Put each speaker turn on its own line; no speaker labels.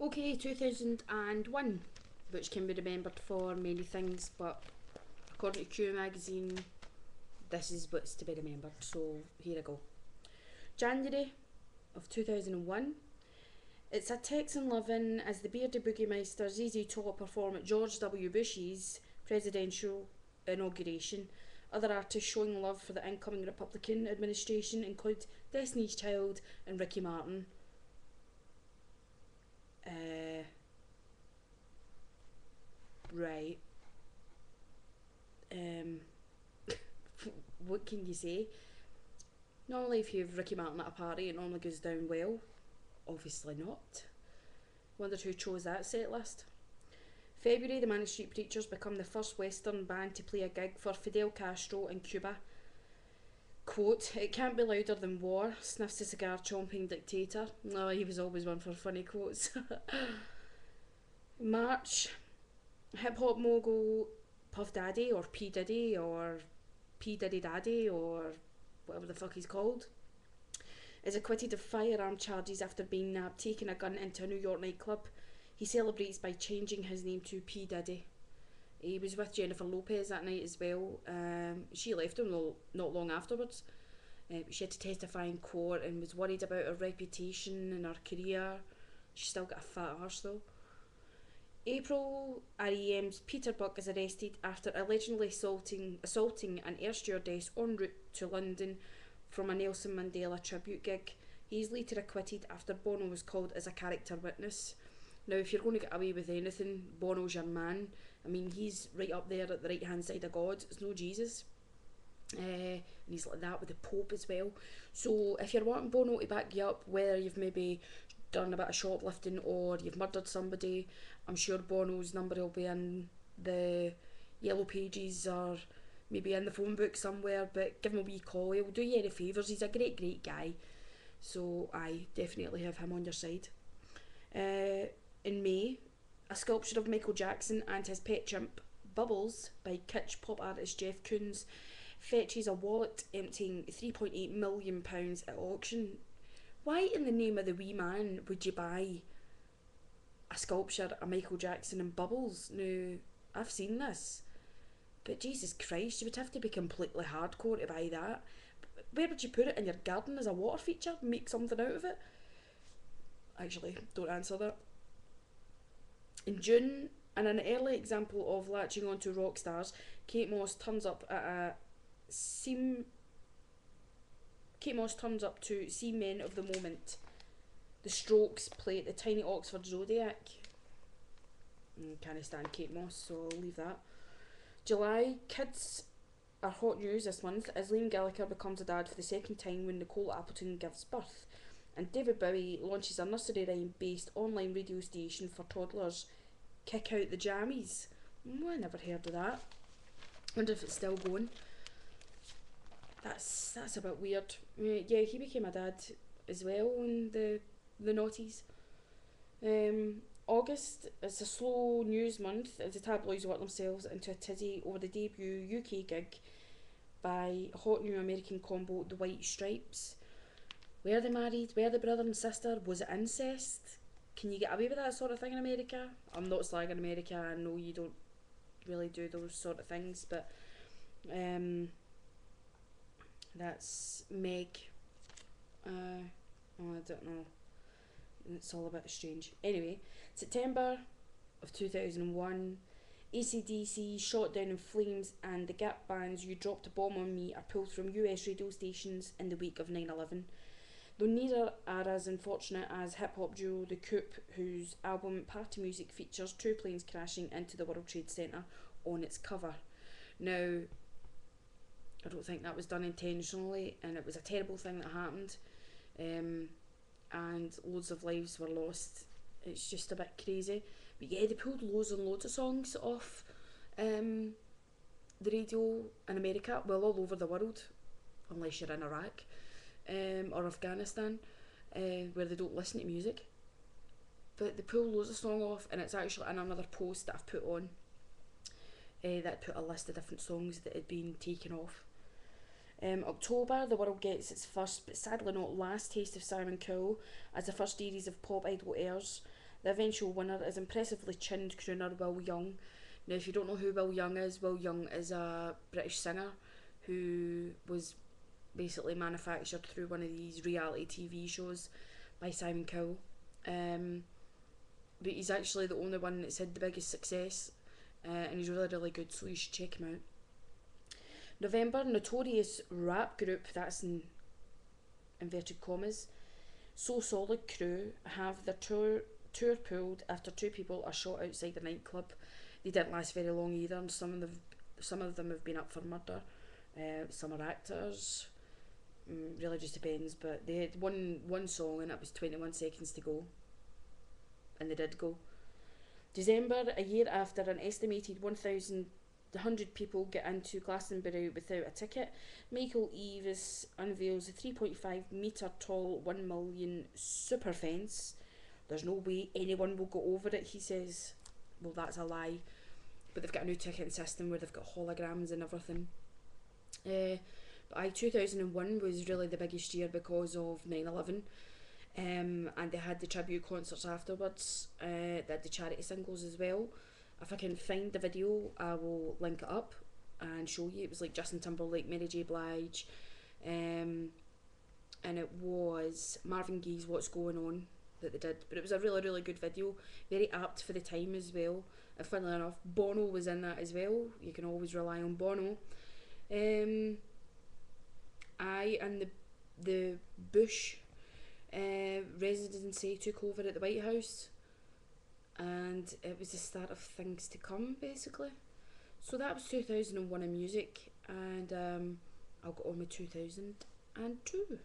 Okay, 2001, which can be remembered for many things, but according to Q magazine, this is what's to be remembered. So here I go. January of 2001. It's a Texan living as the bearded boogie meister ZZ Top perform at George W. Bush's presidential inauguration. Other artists showing love for the incoming Republican administration include Destiny's Child and Ricky Martin. Right. What can you say? Normally, if you have Ricky Martin at a party, it normally goes down well. Obviously not. Wondered who chose that set list. February, the Manic Street Preachers become the first Western band to play a gig for Fidel Castro in Cuba. Quote, "It can't be louder than war," sniffs the cigar chomping dictator. No, he was always one for funny quotes. March, hip hop mogul Puff Daddy or P.Diddy or P.Diddy Daddy or whatever the fuck he's called is acquitted of firearm charges after being nabbed taking a gun into a New York nightclub. He celebrates by changing his name to P. Diddy. He was with Jennifer Lopez that night as well. She left him not long afterwards. She had to testify in court and was worried about her reputation and her career. She's still got a fat arse though. April, REM's Peter Buck is arrested after allegedly assaulting an air stewardess en route to London from a Nelson Mandela tribute gig. He's later acquitted after Bono was called as a character witness. Now, if you're going to get away with anything, Bono's your man. I mean, he's right up there at the right hand side of God. It's no Jesus. And he's like that with the Pope as well. So if you're wanting Bono to back you up, whether you've maybe done a bit of shoplifting or you've murdered somebody, I'm sure Bono's number will be in the yellow pages or maybe in the phone book somewhere, but give him a wee call. He'll do you any favours. He's a great guy. So I definitely have him on your side. In May, a sculpture of Michael Jackson and his pet chimp Bubbles by kitsch pop artist Jeff Koons fetches a wallet emptying £3.8 million at auction. Why in the name of the wee man would you buy a sculpture of Michael Jackson and Bubbles? Now, I've seen this, but Jesus Christ, you would have to be completely hardcore to buy that. Where would you put it? In your garden as a water feature? Make something out of it? Actually, don't answer that. In June, in an early example of latching onto rock stars, Kate Moss turns up to see Men of the Moment. The Strokes play at the tiny Oxford Zodiac. Can't stand Kate Moss, so I'll leave that. July, kids are hot news this month as Liam Gallagher becomes a dad for the second time when Nicole Appleton gives birth. And David Bowie launches a nursery rhyme based online radio station for toddlers, Kick Out the Jammies. I never heard of that. Wonder if it's still going. That's a bit weird. Yeah, he became a dad as well in the noughties. August, it's a slow news month as the tabloids work themselves into a tizzy over the debut UK gig by hot new American combo The White Stripes. Were they married? Were they brother and sister? Was it incest? Can you get away with that sort of thing in America? I'm not slagging America, I know you don't really do those sort of things, but that's Meg. I don't know. It's all a bit strange. Anyway, September of 2001, AC/DC shot down in flames and the Gap band's You Dropped a Bomb on Me are pulled from US radio stations in the week of 9/11. Though neither are as unfortunate as hip-hop duo The Coup, whose album Party Music features two planes crashing into the World Trade Center on its cover. Now, I don't think that was done intentionally, and it was a terrible thing that happened, and loads of lives were lost. It's just a bit crazy. But yeah, they pulled loads and loads of songs off the radio in America, well, all over the world, unless you're in Iraq or Afghanistan, where they don't listen to music. But they pull loads of songs off, and it's actually in another post that I've put on that put a list of different songs that had been taken off. October, the world gets its first, but sadly not last, taste of Simon Cowell as the first series of Pop Idol airs. The eventual winner is impressively chinned crooner Will Young. Now, if you don't know who Will Young is a British singer who was basically manufactured through one of these reality TV shows by Simon Cowell. But he's actually the only one that's had the biggest success, and he's really, really good, so you should check him out. November, notorious rap group, that's in inverted commas, So Solid Crew have their tour pulled after two people are shot outside a nightclub. They didn't last very long either, and some of them have been up for murder. Some are actors. Really just depends, but they had one song and it was 21 seconds to go, and they did go. December, a year after an estimated 1,100 people get into Glastonbury without a ticket, Michael Eavis unveils a 3.5 metre tall 1 million super fence. There's no way anyone will go over it, he says. Well, that's a lie. But they've got a new ticketing system where they've got holograms and everything. But 2001 was really the biggest year because of 9/11. And they had the tribute concerts afterwards. They had the charity singles as well. If I can find the video, I will link it up and show you. It was like Justin Timberlake, Mary J. Blige, and it was Marvin Gaye's What's Going On that they did. But it was a really, really good video, very apt for the time as well. And funnily enough, Bono was in that as well. You can always rely on Bono. And the Bush residency took over at the White House, and it was the start of things to come, basically. So that was 2001 in music, and I'll go on with 2002.